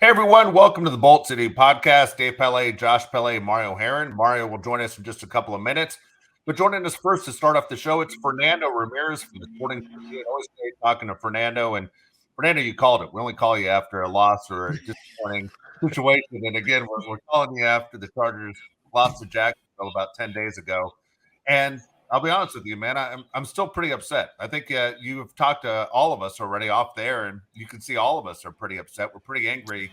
Hey everyone, welcome to the Bolt City podcast. Dave Palet, Josh Palet, Mario Herron. Mario will join us in just a couple of minutes. But joining us first to start off the show, it's Fernando Ramirez from the Sporting Tribune. Always great talking to Fernando. And Fernando, you called it. We only call you after a loss or a disappointing situation. And again, we're calling you after the Chargers lost to Jacksonville about 10 days ago. And I'll be honest with you, man. I'm still pretty upset. I think you've talked to all of us already off there, and you can see all of us are pretty upset. We're pretty angry.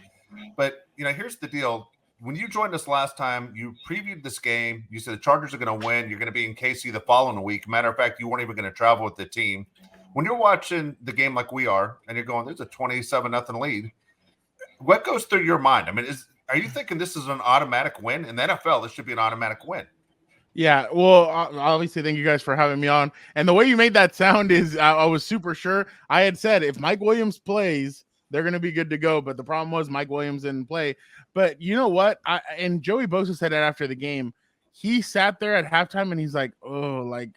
But here's the deal. When you joined us last time, you previewed this game. You said the Chargers are going to win. You're going to be in KC the following week. Matter of fact, you weren't even going to travel with the team. When you're watching the game like we are, and you're going, "There's a 27-0 lead." What goes through your mind? I mean, are you thinking this is an automatic win? In the NFL, this should be an automatic win. Yeah, well, obviously, thank you guys for having me on. And the way you made that sound is I was super sure. I had said if Mike Williams plays, they're going to be good to go. But the problem was Mike Williams didn't play. But you know what? And Joey Bosa said that after the game. He sat there at halftime and he's like, oh, like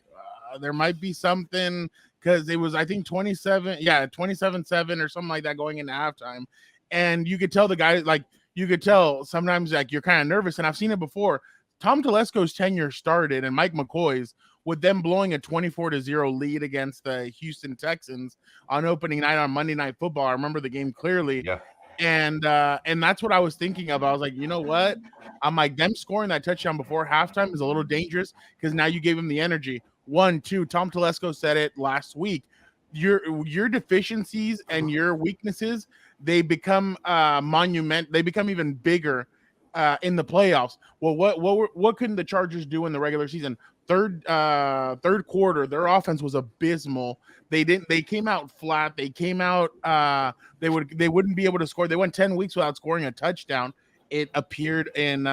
there might be something because it was, I think, 27-7 or something like that going into halftime. And you could tell the guy, like, you could tell sometimes like you're kind of nervous. And I've seen it before. Tom Telesco's tenure started and Mike McCoy's with them blowing a 24-0 lead against the Houston Texans on opening night on Monday Night Football. I remember the game clearly. Yeah. And that's what I was thinking of. I was like, you know what? I'm like, them scoring that touchdown before halftime is a little dangerous because now you gave him the energy. 1, 2, Tom Telesco said it last week. Your deficiencies and your weaknesses, they become they become even bigger in the playoffs. Well, what couldn't the Chargers do in the regular season? Third quarter, their offense was abysmal. They came out flat. They came out they wouldn't be able to score. They went 10 weeks without scoring a touchdown. It appeared in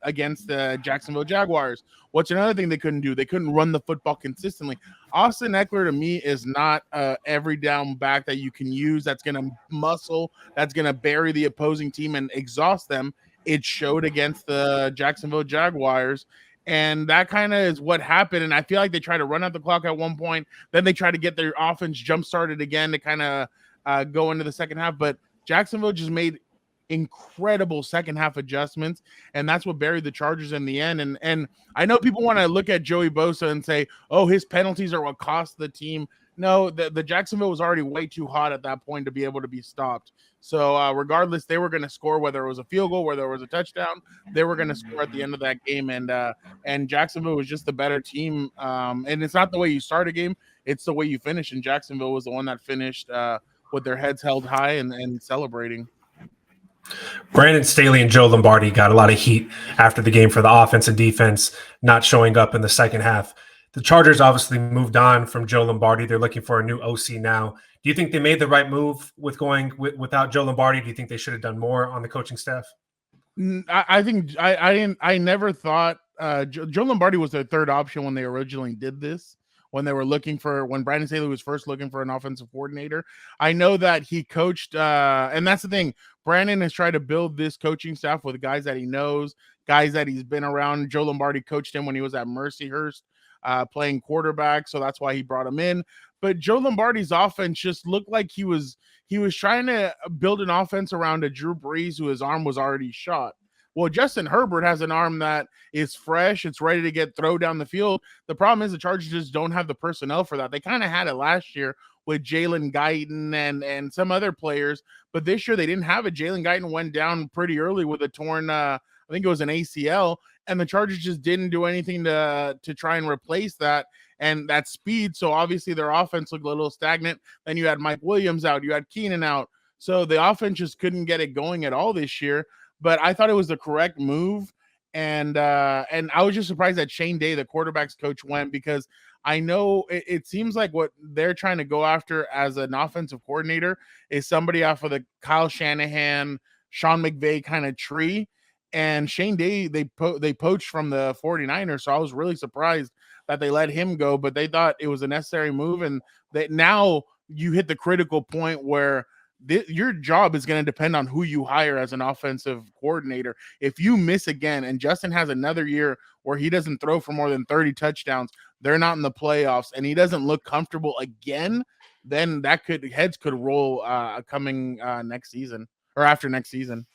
against the Jacksonville Jaguars. What's another thing they couldn't do? They couldn't run the football consistently. Austin Eckler to me is not every down back that you can use that's going to muscle, that's going to bury the opposing team and exhaust them. It showed against the Jacksonville Jaguars. And that kind of is what happened. And I feel like they tried to run out the clock at one point. Then they tried to get their offense jump started again to kind of go into the second half. But Jacksonville just made incredible second half adjustments. And that's what buried the Chargers in the end. And I know people want to look at Joey Bosa and say, oh, his penalties are what cost the team. No, the Jacksonville was already way too hot at that point to be able to be stopped. So regardless, they were going to score, whether it was a field goal, whether it was a touchdown, they were going to score at the end of that game. And Jacksonville was just the better team. And it's not the way you start a game, it's the way you finish. And Jacksonville was the one that finished with their heads held high and celebrating. Brandon Staley and Joe Lombardi got a lot of heat after the game for the offense and defense not showing up in the second half. The Chargers obviously moved on from Joe Lombardi. They're looking for a new OC now. Do you think they made the right move with going without Joe Lombardi? Do you think they should have done more on the coaching staff? I think I never thought Joe Lombardi was their third option when they originally did this. When they were when Brandon Staley was first looking for an offensive coordinator. I know that he coached, and that's the thing. Brandon has tried to build this coaching staff with guys that he knows, guys that he's been around. Joe Lombardi coached him when he was at Mercyhurst, playing quarterback, so that's why he brought him in. But Joe Lombardi's offense just looked like he was trying to build an offense around a Drew Brees who his arm was already shot. Well, Justin Herbert has an arm that is fresh. It's ready to get thrown down the field. The problem is the Chargers just don't have the personnel for that. They kind of had it last year with Jalen Guyton and some other players, but this year they didn't have it. Jalen Guyton went down pretty early with a torn, I think it was an ACL, and the Chargers just didn't do anything to try and replace that and that speed. So obviously their offense looked a little stagnant. Then you had Mike Williams out, you had Keenan out. So the offense just couldn't get it going at all this year. But I thought it was the correct move. And I was just surprised that Shane Day, the quarterback's coach, went, because I know it seems like what they're trying to go after as an offensive coordinator is somebody off of the Kyle Shanahan, Sean McVay kind of tree. And Shane Day, they poached from the 49ers. So I was really surprised that they let him go, but they thought it was a necessary move. And that now you hit the critical point where your job is going to depend on who you hire as an offensive coordinator. If you miss again, and Justin has another year where he doesn't throw for more than 30 touchdowns, they're not in the playoffs, and he doesn't look comfortable again, then heads could roll coming next season. or after next season.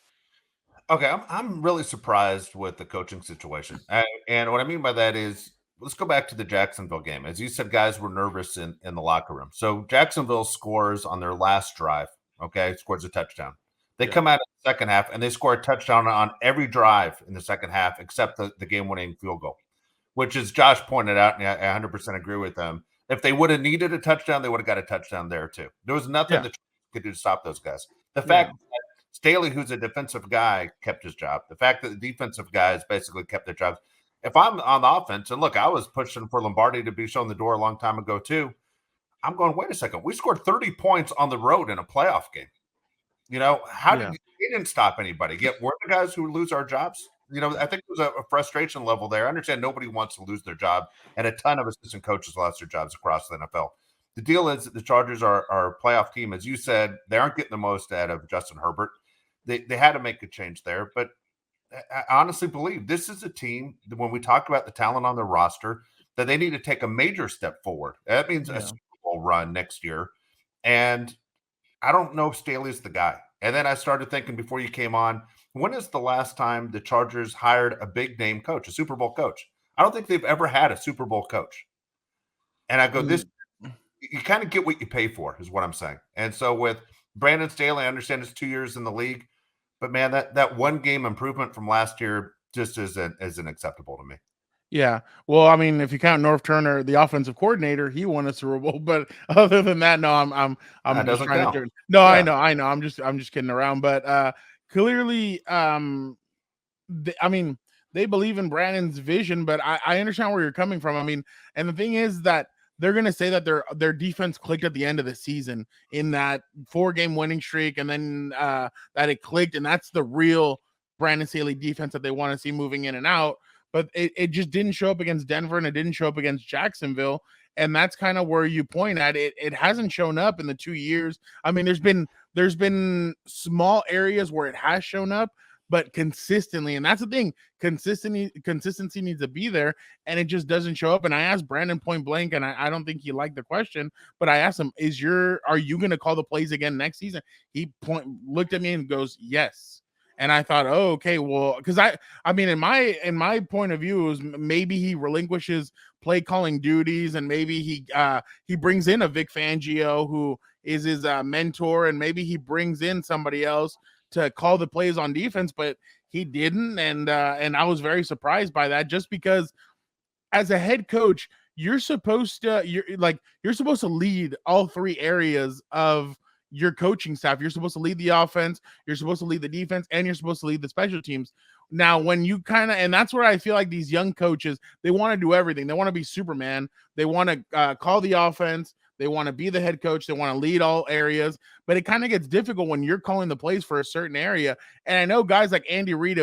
Okay, I'm really surprised with the coaching situation, and what I mean by that is, let's go back to the Jacksonville game. As you said, guys were nervous in the locker room. So Jacksonville scores on their last drive. Okay, scores a touchdown. They Yeah. come out in the second half and they score a touchdown on every drive in the second half except the game-winning field goal, which, as Josh pointed out, and I 100% agree with them. If they would have needed a touchdown, they would have got a touchdown there too. There was nothing Yeah. that could do to stop those guys. The Yeah. fact that Staley, who's a defensive guy, kept his job. The fact that the defensive guys basically kept their jobs. If I'm on the offense, and look, I was pushing for Lombardi to be shown the door a long time ago too. I'm going, wait a second. We scored 30 points on the road in a playoff game. How did they didn't stop anybody? Yet we're the guys who lose our jobs. I think there's a frustration level there. I understand nobody wants to lose their job, and a ton of assistant coaches lost their jobs across the NFL. The deal is that the Chargers are a playoff team. As you said, they aren't getting the most out of Justin Herbert. They had to make a change there. But I honestly believe this is a team that, when we talk about the talent on their roster, that they need to take a major step forward. That means a Super Bowl run next year. And I don't know if Staley's the guy. And then I started thinking before you came on, when is the last time the Chargers hired a big name coach, a Super Bowl coach? I don't think they've ever had a Super Bowl coach. And I go, you kind of get what you pay for, is what I'm saying. And so with Brandon Staley, I understand it's 2 years in the league, but man, that one game improvement from last year just isn't acceptable to me. Yeah. Well, I mean, if you count North Turner, the offensive coordinator, he won a Super Bowl. But other than that, no, I'm just trying to. No, yeah. I know. I'm just kidding around. But clearly, they believe in Brandon's vision. But I understand where you're coming from. I mean, and the thing is that they're going to say that their defense clicked at the end of the season in that 4-game winning streak, and then that it clicked, and that's the real Brandon Staley defense that they want to see moving in and out. But it just didn't show up against Denver, and it didn't show up against Jacksonville. And that's kind of where you point at it. It hasn't shown up in the 2 years. I mean, there's been small areas where it has shown up, but consistently, and that's the thing, consistency needs to be there, and it just doesn't show up. And I asked Brandon point blank, and I don't think he liked the question, but I asked him, are you going to call the plays again next season? He looked at me and goes, yes. And I thought, oh, okay, well, because I mean, in my point of view, it was maybe he relinquishes play calling duties, and maybe he brings in a Vic Fangio who is his mentor, and maybe he brings in somebody else to call the plays on defense, but he didn't, and I was very surprised by that, just because as a head coach, you're supposed to lead all 3 areas of your coaching staff. You're supposed to lead the offense, you're supposed to lead the defense, and you're supposed to lead the special teams. Now, when you and that's where I feel like these young coaches, they want to do everything. They want to be Superman. They want to call the offense. They want to be the head coach. They want to lead all areas, but it kind of gets difficult when you're calling the plays for a certain area. And I know guys like Andy Reid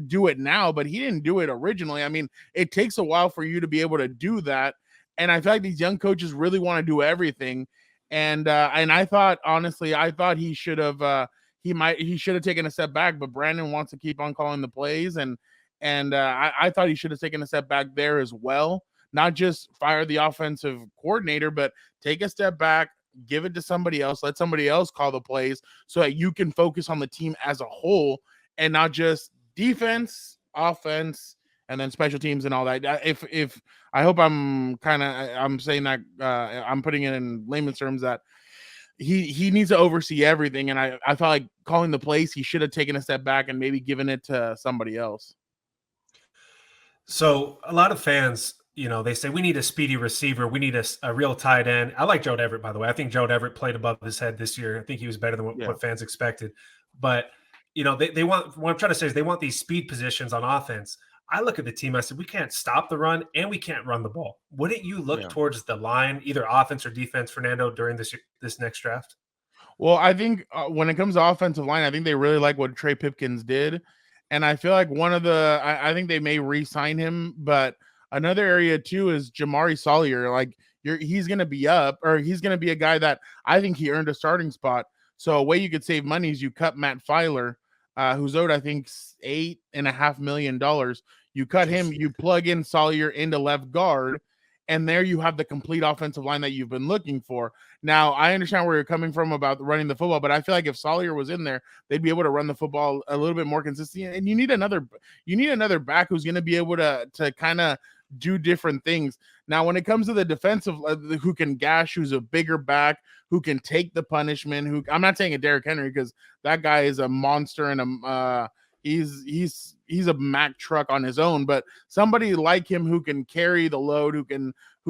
do it now, but he didn't do it originally. I mean, it takes a while for you to be able to do that. And I feel like these young coaches really want to do everything. And I thought, honestly, he should have he should have taken a step back, but Brandon wants to keep on calling the plays, and I thought he should have taken a step back there as well. Not just fire the offensive coordinator, but take a step back, give it to somebody else, let somebody else call the plays, so that you can focus on the team as a whole and not just defense, offense, and then special teams and all that. If I hope I'm saying that I'm putting it in layman's terms that he needs to oversee everything. And I felt like calling the plays, he should have taken a step back and maybe given it to somebody else. So a lot of fans, they say we need a speedy receiver. We need a real tight end. I like Joe Everett, by the way. I think Joe Everett played above his head this year. I think he was better than what fans expected. But, they want, what I'm trying to say is they want these speed positions on offense. I look at the team, I said, we can't stop the run and we can't run the ball. Wouldn't you look towards the line, either offense or defense, Fernando, during this next draft? Well, I think when it comes to offensive line, I think they really like what Trey Pipkins did. And I feel like I think they may re-sign him, but another area too is Jamari Salyer. Like he's going to be up, or he's going to be a guy that I think he earned a starting spot. So a way you could save money is you cut Matt Filer, who's owed, I think, $8.5 million. You cut him, you plug in Salyer into left guard, And there you have the complete offensive line that you've been looking for. Now, I understand where you're coming from about running the football, but I feel like if Sawyer was in there, they'd be able to run the football a little bit more consistent. And you need another back who's going to be able to kind of do different things. Now, when it comes to the defensive, who can gash, who's a bigger back, who can take the punishment, who I'm not saying a Derrick Henry because that guy is a monster and he's a Mack truck on his own, but somebody like him who can carry the load, who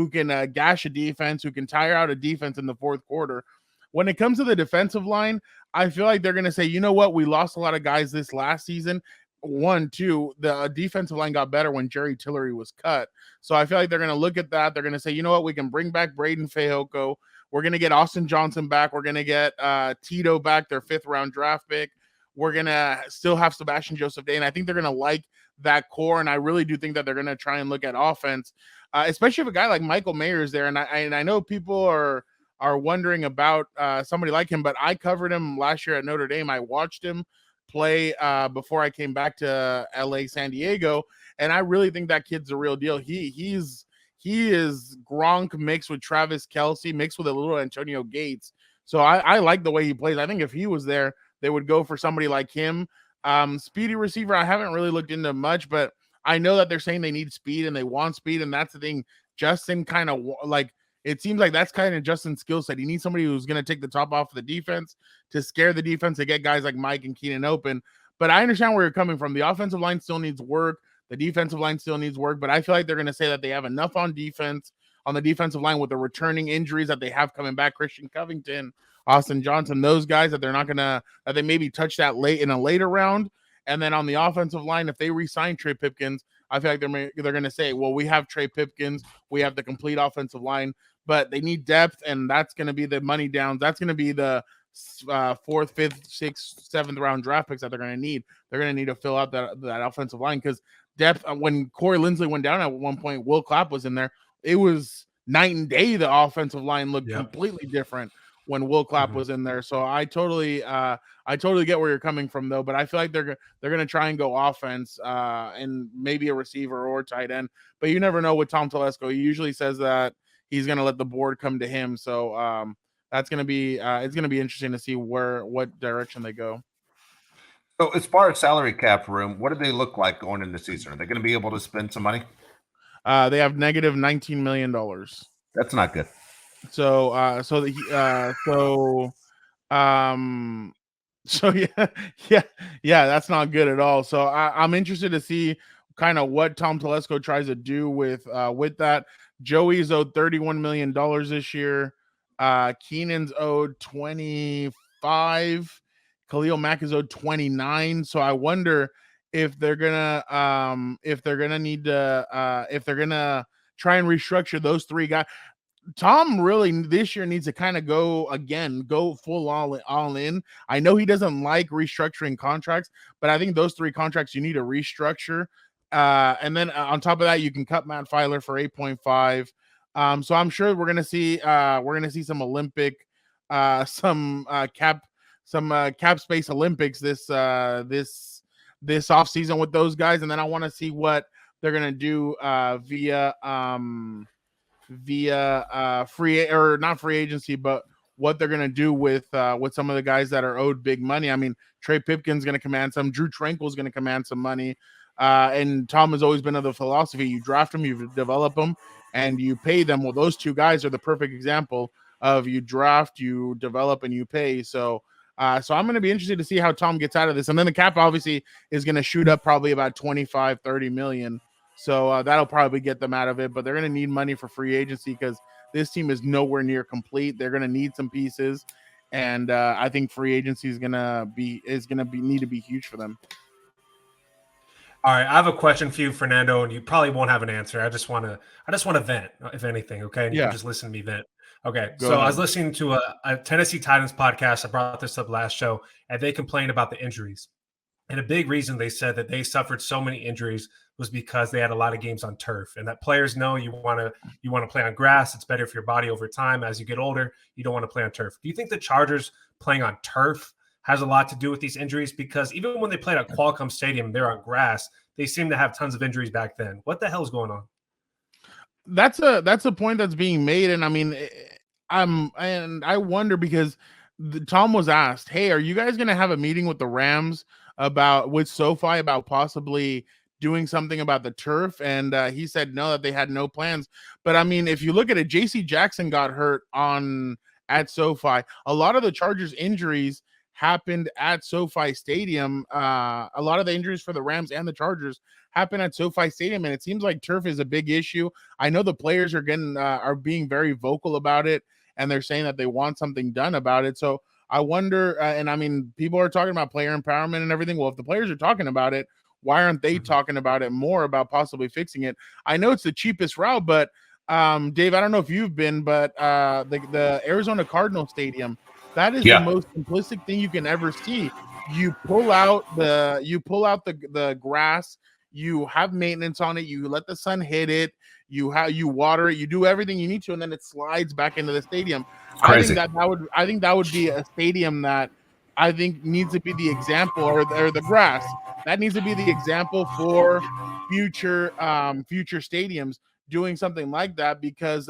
can gash a defense, who can tire out a defense in the fourth quarter. When it comes to the defensive line, I feel like they're going to say, you know what, we lost a lot of guys this last season. 1, 2, the defensive line got better when Jerry Tillery was cut. So I feel like they're going to look at that. They're going to say, you know what, we can bring back Braden Fehoko. We're going to get Austin Johnson back. We're going to get Tito back, their 5th round draft pick. We're going to still have Sebastian Joseph Day. And I think they're going to like that core. And I really do think that they're going to try and look at offense, especially if a guy like Michael Mayer is there. And I know people are wondering about somebody like him, but I covered him last year at Notre Dame. I watched him play before I came back to LA, San Diego. And I really think that kid's a real deal. He is Gronk mixed with Travis Kelce, mixed with a little Antonio Gates. So I like the way he plays. I think if he was there, they would go for somebody like him. Speedy receiver, I haven't really looked into much, but I know that they're saying they need speed and they want speed. And that's the thing. Justin kind of like, it seems like that's kind of Justin's skill set. He needs somebody who's going to take the top off of the defense, to scare the defense, to get guys like Mike and Keenan open. But I understand where you're coming from. The offensive line still needs work. The defensive line still needs work. But I feel like they're going to say that they have enough on defense, on the defensive line, with the returning injuries that they have coming back. Christian Covington, Austin Johnson, those guys, that they're not going to, that they maybe touch that late in a later round. And then on the offensive line, if they re-sign Trey Pipkins, I feel like they're going to say, well, we have Trey Pipkins, we have the complete offensive line, but they need depth, and that's going to be the money downs. That's going to be the 4th, 5th, 6th, 7th round draft picks that they're going to need. They're going to need to fill out that offensive line, because depth. When Corey Linsley went down at one point, Will Clapp was in there. It was night and day. The offensive line looked completely different when Will Clapp was in there. So I totally get where you're coming from, though. But I feel like they're going to try and go offense and maybe a receiver or tight end. But you never know with Tom Telesco. He usually says that he's going to let the board come to him. So that's going to be it's going to be interesting to see what direction they go. So as far as salary cap room, what do they look like going into the season? Are they going to be able to spend some money? They have negative $19 million. That's not good. So yeah, that's not good at all. So I'm interested to see kind of what Tom Telesco tries to do with that. Joey's owed $31 million this year. Keenan's owed 25. Khalil Mack is owed 29. So I wonder if they're gonna need to if they're gonna try and restructure those 3 guys. Tom really this year needs to kind of go full all in. I know he doesn't like restructuring contracts, but I think those 3 contracts you need to restructure. And then on top of that, you can cut Matt Filer for 8.5. So I'm sure we're gonna see some Olympic, some cap space Olympics this offseason with those guys, and then I want to see what they're gonna do via free, or not free agency, but what they're gonna do with some of the guys that are owed big money. I mean, Trey Pipkin's gonna command some. Drew Tranquil's gonna command some money. And Tom has always been of the philosophy: you draft them, you develop them, and you pay them. Well, those 2 guys are the perfect example of you draft, you develop, and you pay. So I'm going to be interested to see how Tom gets out of this. And then the cap obviously is going to shoot up probably about 25-30 million. So that'll probably get them out of it, but they're going to need money for free agency because this team is nowhere near complete. They're going to need some pieces. And I think free agency is going to need to be huge for them. All right, I have a question for you, Fernando, and you probably won't have an answer. I just want to vent, if anything, okay? And you can just listen to me vent. Okay, so I was listening to a Tennessee Titans podcast. I brought this up last show, and they complained about the injuries. And a big reason they said that they suffered so many injuries was because they had a lot of games on turf, and that players know you want to play on grass. It's better for your body over time. As you get older, you don't want to play on turf. Do you think the Chargers playing on turf has a lot to do with these injuries? Because even when they played at Qualcomm Stadium, they're on grass. They seem to have tons of injuries back then. What the hell is going on? That's a point that's being made, and I mean, I wonder because Tom was asked, "Hey, are you guys going to have a meeting with the Rams with SoFi about possibly doing something about the turf?" And he said no, that they had no plans. But I mean, if you look at it, J.C. Jackson got hurt at SoFi. A lot of the Chargers injuries happened at SoFi Stadium. A lot of the injuries for the Rams and the Chargers happened at SoFi Stadium, and it seems like turf is a big issue. I know the players are being very vocal about it, and they're saying that they want something done about it. So I wonder, and I mean, people are talking about player empowerment and everything. Well, if the players are talking about it, why aren't they talking about it more about possibly fixing it? I know it's the cheapest route, but Dave, I don't know if you've been, but the Arizona Cardinal Stadium, that is the most simplistic thing you can ever see. You pull out the grass, you have maintenance on it, you let the sun hit it, you water it, you do everything you need to, and then it slides back into the stadium. Crazy. I think that would be a stadium that I think needs to be the example, or the grass that needs to be the example for future stadiums doing something like that, because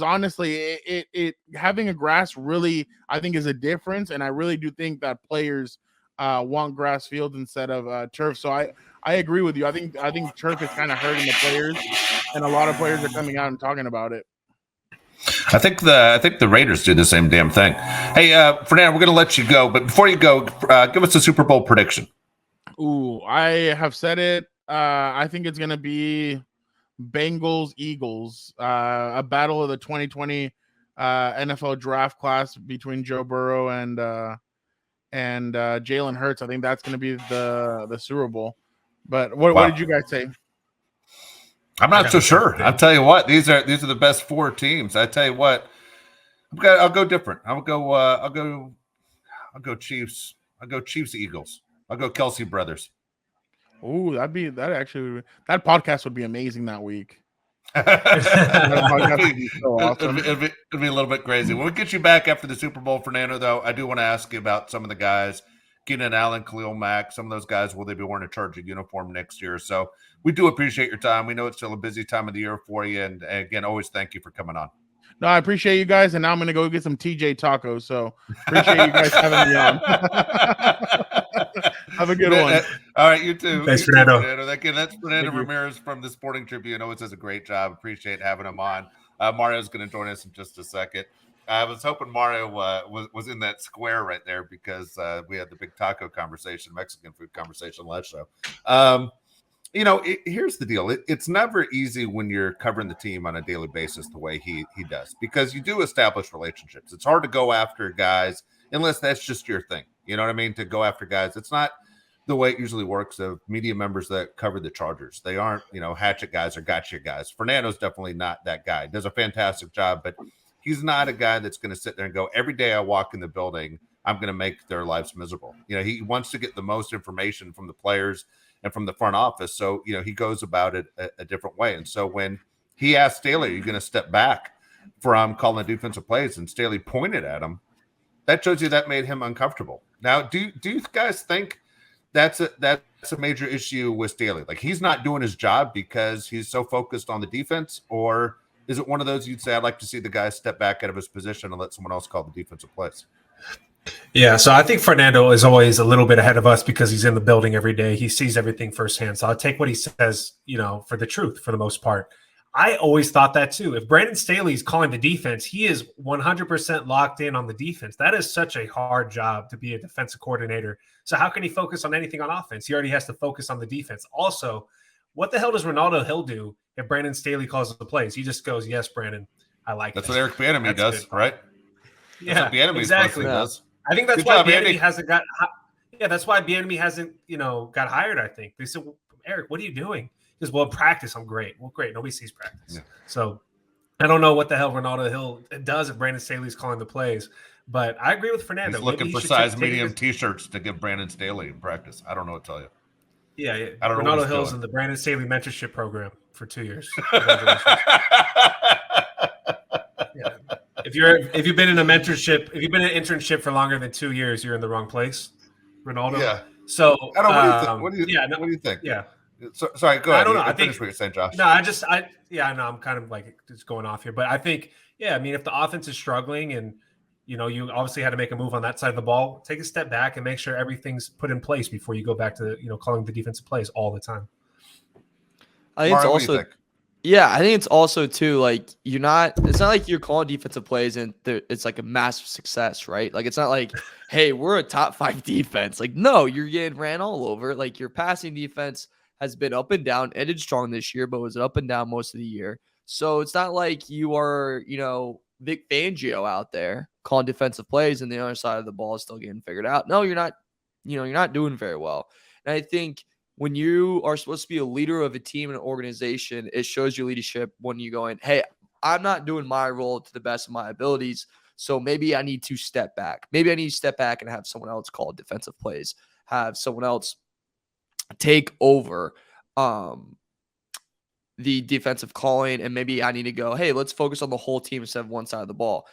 honestly, it having a grass really, I think, is a difference, and I really do think that players want grass fields instead of turf. So I agree with you. I think turf is kind of hurting the players, and a lot of players are coming out and talking about it. I think the Raiders do the same damn thing. Hey, Fernando, we're going to let you go, but before you go, give us a Super Bowl prediction. Ooh, I have said it. I think it's going to be Bengals Eagles, a battle of the 2020 NFL draft class between Joe Burrow and Jalen Hurts. I think that's going to be the Super Bowl. But what did you guys say? I'm not so sure. I'll tell you what, these are the best four teams. I tell you what, I'll go different. I'll go Chiefs. I'll go Chiefs Eagles. I'll go Kelsey brothers. Oh, that podcast would be amazing that week. It'd be so awesome. It'd be a little bit crazy. When we get you back after the Super Bowl, Fernando, though, I do want to ask you about some of the guys, Keenan Allen, Khalil Mack, some of those guys, will they be wearing a Charger uniform next year? So we do appreciate your time. We know it's still a busy time of the year for you. And again, always thank you for coming on. No, I appreciate you guys. And now I'm going to go get some TJ tacos. So appreciate you guys having me on. Have a good one. All right, you too. Thanks, Fernando. Again, that's Fernando Ramirez from the Sporting Tribune. Always does a great job. Appreciate having him on. Mario's going to join us in just a second. I was hoping Mario was in that square right there, because we had the big taco conversation, Mexican food conversation last show. Here's the deal. It's never easy when you're covering the team on a daily basis the way he does, because you do establish relationships. It's hard to go after guys unless that's just your thing. You know what I mean? To go after guys. It's not the way it usually works of media members that cover the Chargers. They aren't, hatchet guys or gotcha guys. Fernando's definitely not that guy. Does a fantastic job, but he's not a guy that's going to sit there and go, every day I walk in the building, I'm going to make their lives miserable. He wants to get the most information from the players and from the front office. So, he goes about it a different way. And so when he asked Staley, are you going to step back from calling defensive plays? And Staley pointed at him. That shows you that made him uncomfortable. Now, do you guys think that's a major issue with Staley? Like, he's not doing his job because he's so focused on the defense? Or is it one of those you'd say, I'd like to see the guy step back out of his position and let someone else call the defensive plays? Yeah, so I think Fernando is always a little bit ahead of us because he's in the building every day. He sees everything firsthand. So I'll take what he says, for the truth for the most part. I always thought that too. If Brandon Staley's calling the defense, he is 100% locked in on the defense. That is such a hard job to be a defensive coordinator. So how can he focus on anything on offense? He already has to focus on the defense. Also, what the hell does Ronaldo Hill do if Brandon Staley calls the plays? He just goes, yes, Brandon, I like That's that. what Eric Bieniemy does, good, right? Yeah, that's what Bieniemy exactly. Does. I think that's why Bieniemy hasn't got. Yeah, that's why Bieniemy hasn't, got hired. I think they said, well, Eric, what are you doing? He goes, well, practice, I'm great. Well, great. Nobody sees practice. Yeah. So I don't know what the hell Ronaldo Hill does if Brandon Staley's calling the plays, but I agree with Fernando. He's looking for size medium T-shirts to give Brandon Staley in practice. I don't know what to tell you. Yeah. I don't know. Ronaldo Hill's in the Brandon Staley mentorship program for 2 years. Yeah. If you've been in an internship for longer than 2 years, you're in the wrong place, Ronaldo. Yeah. So I don't know. What do you think? What do you think? Yeah. Sorry, go I ahead. don't know. You I finish think what you're saying, Josh. no, I'm kind of like just going off here, but I think, I mean, if the offense is struggling and you obviously had to make a move on that side of the ball, take a step back and make sure everything's put in place before you go back to calling the defensive plays all the time. I think Mario, it's what do you also think? Yeah, I think it's also too like it's not like you're calling defensive plays and it's like a massive success, right? Like it's not like, hey, we're a top 5 defense. Like, no, you're getting ran all over. Like your passing defense has been up and down, ended strong this year, but was up and down most of the year. So it's not like you are, Vic Fangio out there calling defensive plays and the other side of the ball is still getting figured out. No, you're not, you're not doing very well. And I think when you are supposed to be a leader of a team and an organization, it shows your leadership when you're going, hey, I'm not doing my role to the best of my abilities. So maybe I need to step back. Maybe I need to step back and have someone else call defensive plays, have someone else take over the defensive calling. And maybe I need to go, hey, let's focus on the whole team instead of one side of the ball.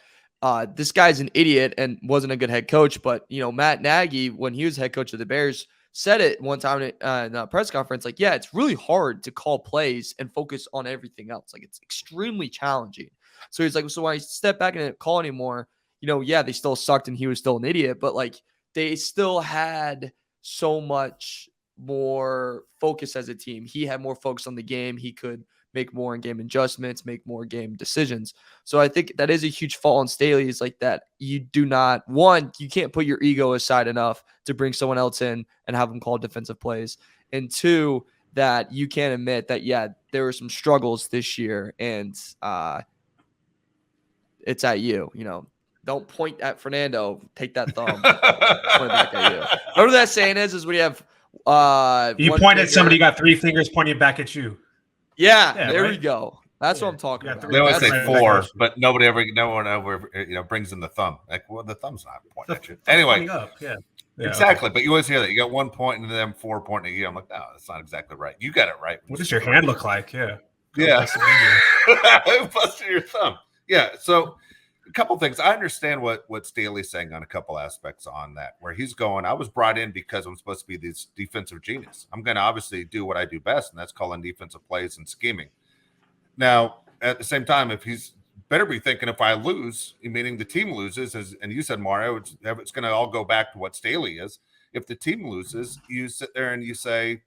This guy's an idiot and wasn't a good head coach. But, Matt Nagy, when he was head coach of the Bears, said it one time in a press conference, like, yeah, it's really hard to call plays and focus on everything else. Like, it's extremely challenging. So he's like, so when I step back and didn't call anymore, yeah, they still sucked and he was still an idiot, but like they still had so much more focus as a team. He had more focus on the game. He could make more in-game adjustments, make more game decisions. So I think that is a huge fault on Staley is like that. You can't put your ego aside enough to bring someone else in and have them call defensive plays. And 2, that you can't admit that, yeah, there were some struggles this year and it's at you, Don't point at Fernando, take that thumb, point back at you. Remember that saying is when you have You point at somebody, you got 3 fingers pointing back at you. Yeah, there we go. That's what I'm talking about. They always say 4, but no one ever brings in the thumb. Like, well, the thumb's not pointing at you. Anyway, up. Yeah, exactly. Okay. But you always hear that. You got 1 point and then 4 pointing at you. I'm like, no, that's not exactly right. You got it right. What does your hand look like? Yeah. Busting your thumb. Yeah. So a couple things. I understand what Staley's saying on a couple aspects on that, where he's going, I was brought in because I'm supposed to be this defensive genius. I'm going to obviously do what I do best, and that's calling defensive plays and scheming. Now, at the same time, if he's better be thinking if I lose, meaning the team loses, and you said, Mario, it's going to all go back to what Staley is. If the team loses, you sit there and you say,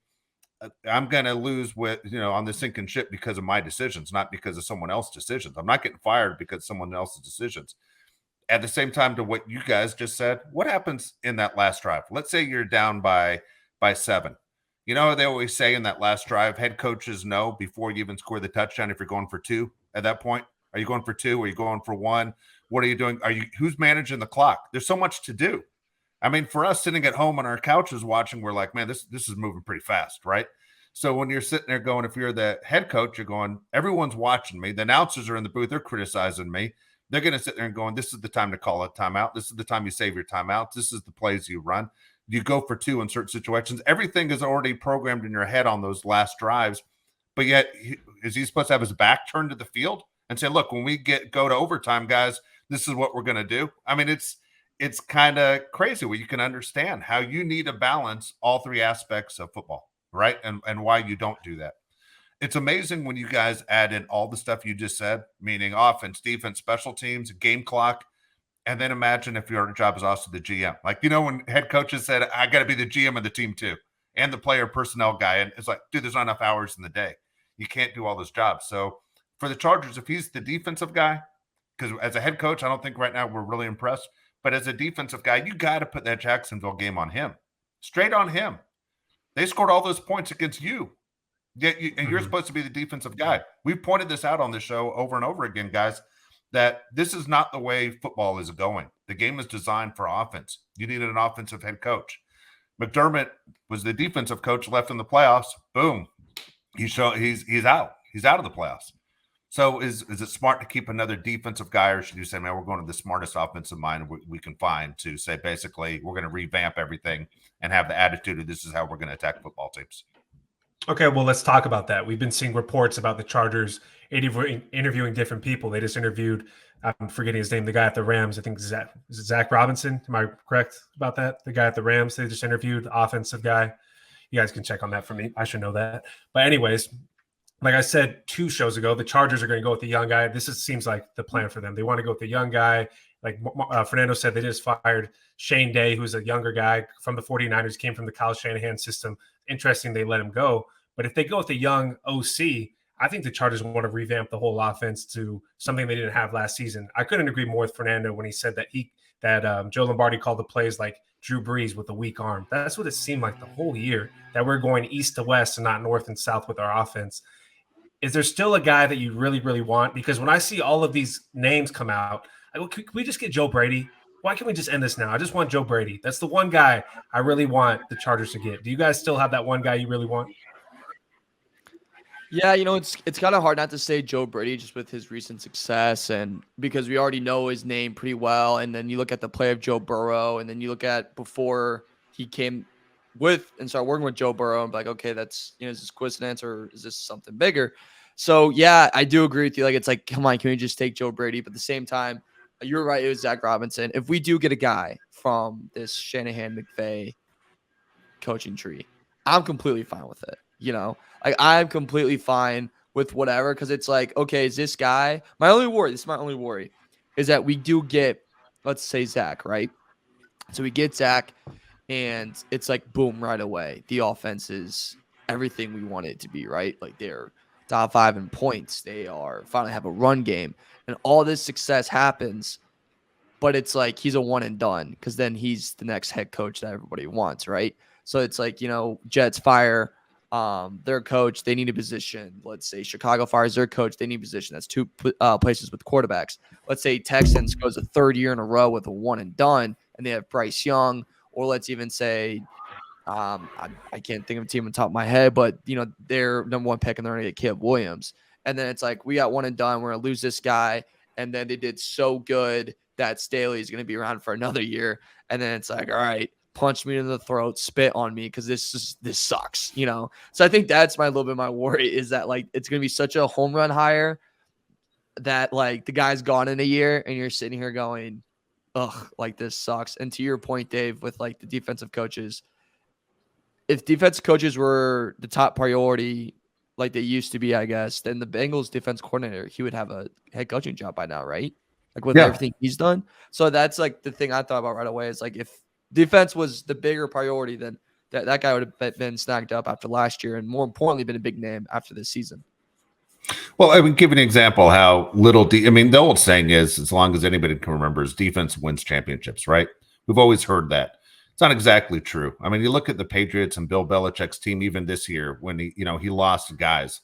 I'm going to lose with, on the sinking ship because of my decisions, not because of someone else's decisions. I'm not getting fired because of someone else's decisions. At the same time to what you guys just said, what happens in that last drive? Let's say you're down by 7. They always say in that last drive, head coaches know before you even score the touchdown if you're going for 2 at that point. Are you going for 2? Are you going for 1? What are you doing? Who's managing the clock? There's so much to do. I mean, for us sitting at home on our couches watching, we're like, man, this is moving pretty fast, right? So when you're sitting there going, if you're the head coach, you're going, everyone's watching me. The announcers are in the booth. They're criticizing me. They're going to sit there and going, this is the time to call a timeout. This is the time you save your timeout. This is the plays you run. You go for 2 in certain situations. Everything is already programmed in your head on those last drives. But yet, is he supposed to have his back turned to the field and say, look, when we go to overtime, guys, this is what we're going to do? I mean, it's kind of crazy where you can understand how you need to balance all 3 aspects of football, right? And why you don't do that. It's amazing when you guys add in all the stuff you just said, meaning offense, defense, special teams, game clock. And then imagine if your job is also the GM. Like, when head coaches said, I got to be the GM of the team too, and the player personnel guy. And it's like, dude, there's not enough hours in the day. You can't do all those jobs. So for the Chargers, if he's the defensive guy, because as a head coach, I don't think right now we're really impressed. But as a defensive guy, you got to put that Jacksonville game on him. Straight on him. They scored all those points against you. Yet and you're supposed to be the defensive guy. We've pointed this out on the show over and over again, guys, that this is not the way football is going. The game is designed for offense. You needed an offensive head coach. McDermott was the defensive coach left in the playoffs. Boom. He's out. He's out of the playoffs. So is it smart to keep another defensive guy, or should you say, man, we're going to the smartest offensive mind we can find to say, basically, we're going to revamp everything and have the attitude of this is how we're going to attack football teams? Okay, well, let's talk about that. We've been seeing reports about the Chargers interviewing different people. They just interviewed, I'm forgetting his name, the guy at the Rams. I think Zach Robinson. Am I correct about that? The guy at the Rams. They just interviewed the offensive guy. You guys can check on that for me. I should know that. But anyways, like I said 2 shows ago, the Chargers are going to go with the young guy. Seems like the plan for them. They want to go with the young guy. Like Fernando said, they just fired Shane Day, who's a younger guy from the 49ers, came from the Kyle Shanahan system. Interesting they let him go. But if they go with a young OC, I think the Chargers want to revamp the whole offense to something they didn't have last season. I couldn't agree more with Fernando when he said that Joe Lombardi called the plays like Drew Brees with a weak arm. That's what it seemed like the whole year, that we're going east to west and not north and south with our offense. Is there still a guy that you really, really want? Because when I see all of these names come out, I go, can we just get Joe Brady? Why can't we just end this now? I just want Joe Brady. That's the one guy I really want the Chargers to get. Do you guys still have that one guy you really want? Yeah, it's kind of hard not to say Joe Brady just with his recent success, and because we already know his name pretty well. And then you look at the play of Joe Burrow, and then you look at before he came with and started working with Joe Burrow, and be like, okay, that's, is this coincidence or is this something bigger? So yeah, I do agree with you. Like, it's like, come on, can we just take Joe Brady? But at the same time, you're right. It was Zach Robinson. If we do get a guy from this Shanahan McVay coaching tree, I'm completely fine with it. Like, I'm completely fine with whatever, because it's like, okay, is this guy? My only worry is that we do get, let's say, Zach, right? So we get Zach, and it's like, boom, right away. The offense is everything we want it to be, right? Like, they're top 5 in points. They are finally have a run game, and all this success happens. But it's like he's a one and done, because then he's the next head coach that everybody wants, right? So it's like, Jets fire their coach, they need a position. Let's say Chicago fires their coach, they need a position. That's 2 places with quarterbacks. Let's say Texans goes a 3rd year in a row with a one and done, and they have Bryce Young. Or let's even say, I can't think of a team on top of my head, but they're number 1 pick and they're going to get Caleb Williams. And then it's like, we got one and done. We're going to lose this guy. And then they did so good that Staley is going to be around for another year. And then it's like, all right, punch me in the throat, spit on me, because this sucks, So I think that's my little bit of my worry, is that like it's going to be such a home run hire that like the guy's gone in a year and you're sitting here going, ugh, like this sucks. And to your point, Dave, with like the defensive coaches, if defensive coaches were the top priority like they used to be, I guess, then the Bengals defense coordinator, he would have a head coaching job by now, right? Like with everything he's done. So that's like the thing I thought about right away, is like, if defense was the bigger priority, then that guy would have been snagged up after last year, and more importantly, been a big name after this season. Well, I would give an example how little the old saying is, as long as anybody can remember, is defense wins championships, right? We've always heard that. It's not exactly true. I mean, you look at the Patriots and Bill Belichick's team, even this year, when he lost guys.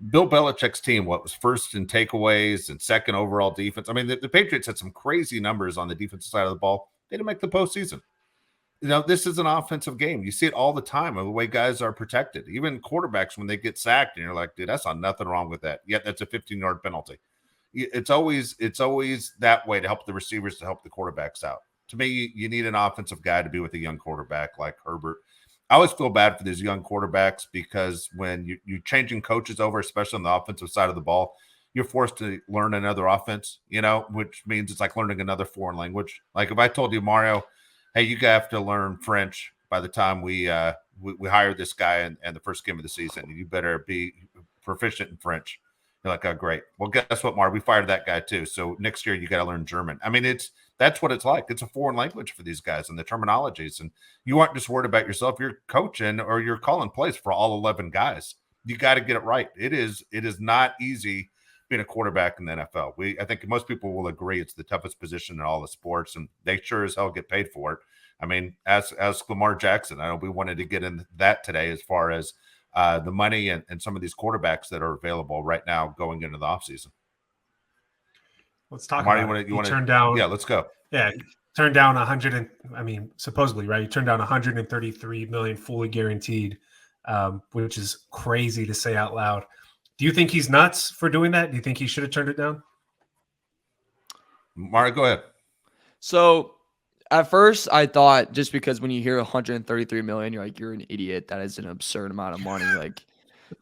Bill Belichick's team, was first in takeaways and second overall defense. I mean, the Patriots had some crazy numbers on the defensive side of the ball. They didn't make the postseason. This is an offensive game. You see it all the time, the way guys are protected. Even quarterbacks, when they get sacked, and you're like, dude, that's not nothing wrong with that. Yet that's a 15-yard penalty. It's always that way, to help the receivers, to help the quarterbacks out. To me, you need an offensive guy to be with a young quarterback like Herbert. I always feel bad for these young quarterbacks, because when you're changing coaches over, especially on the offensive side of the ball, you're forced to learn another offense, which means it's like learning another foreign language. Like if I told you, Mario, hey, you have to learn French by the time we hire this guy in the first game of the season. You better be proficient in French. You're like, oh, great. Well, guess what, Mario? We fired that guy too. So next year you got to learn German. I mean, that's what it's like. It's a foreign language for these guys and the terminologies. And you aren't just worried about yourself. You're coaching or you're calling plays for all 11 guys. You got to get it right. It is not easy being a quarterback in the NFL. I think most people will agree it's the toughest position in all the sports, and they sure as hell get paid for it. I mean, as Lamar Jackson, I know we wanted to get in that today as far as the money and some of these quarterbacks that are available right now going into the offseason. Let's talk Mario, about it. You want to turn down? Yeah, let's go. Yeah, turned down supposedly, right? You turned down $133 million fully guaranteed, which is crazy to say out loud. Do you think he's nuts for doing that? Do you think he should have turned it down? Mario, go ahead. So at first I thought, just because when you hear 133 million, you're like, you're an idiot. That is an absurd amount of money. Like,